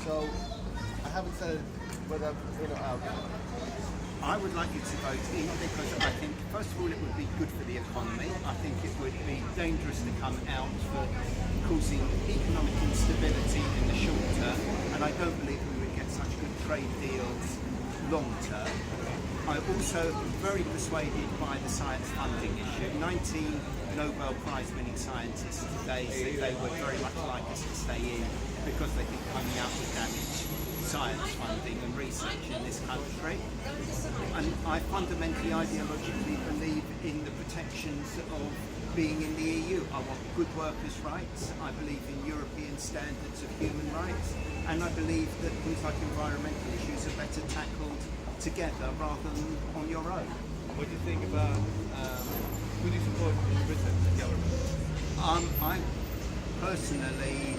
So I haven't said whether in or out. I would like you to vote in because I think, first of all, it would be good for the economy. I think it would be dangerous to come out for causing economic instability in the short term, and I don't believe we would get such good trade deals long term. I'm also very persuaded by the science funding issue. 19 Nobel Prize winning scientists today said they would very much like us to stay in because they think coming out would damage science funding and research in this country. And I fundamentally, ideologically believe in the protections of being in the EU. I want good workers' rights, I believe in European standards of human rights, and I believe that things like environmental issues are better tackled together rather than on your own. What do you think about, who do you support in Britain, the government? I personally,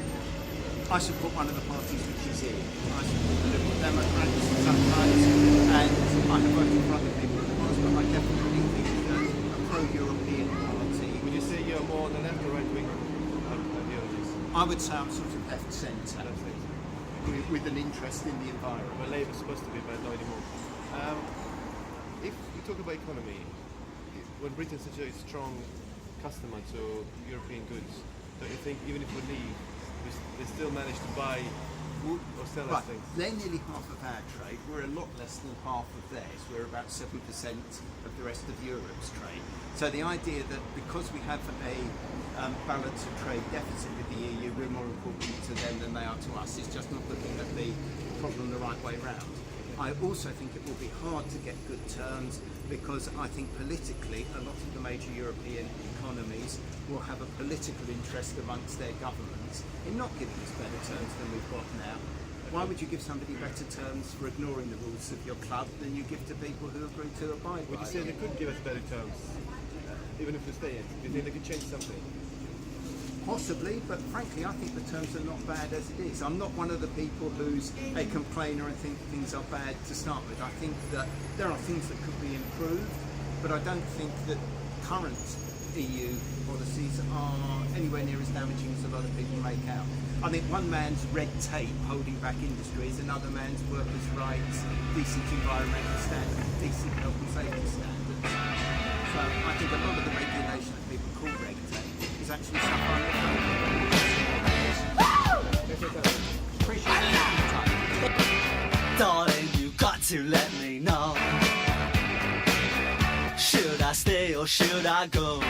I support one of the parties which is in. I support the Liberal Democrats sometimes, and I have voted for other people in the past, but I definitely think that a pro-European party... Would you say you're more on the left or right wing ideologies? I would say I'm sort of left-centre, with an interest in the environment. Well, Labour's supposed to be, but not anymore. If you talk about economy, when Britain's such a strong customer to European goods, don't you think even if we leave, they still manage to buy or sell us things? They're nearly half of our trade. We're a lot less than half of theirs. We're about 7% of the rest of Europe's trade. So the idea that because we have a balance of trade deficit with the EU, we're more important to them than they are to us, is just not looking at the problem the right way round. I also think it will be hard to get good terms because I think politically a lot of the major European economies will have a political interest amongst their governments in not giving us better terms than we've got now. Why would you give somebody better terms for ignoring the rules of your club than you give to people who agree to abide by them? Would you say they could give us better terms, even if we stay in? Do you think they could change something? Possibly, but frankly I think the terms are not bad as it is. I'm not one of the people who's a complainer and think things are bad to start with. I think that there are things that could be improved, but I don't think that current EU policies are anywhere near as damaging as a lot of people make out. I think one man's red tape holding back industry is another man's workers' rights, decent environmental standards, decent health and safety standards. So I think a lot of the regulation that people call red tape is actually stuff I'm appreciate your time. Darling, you got to let me know. Should I stay or should I go?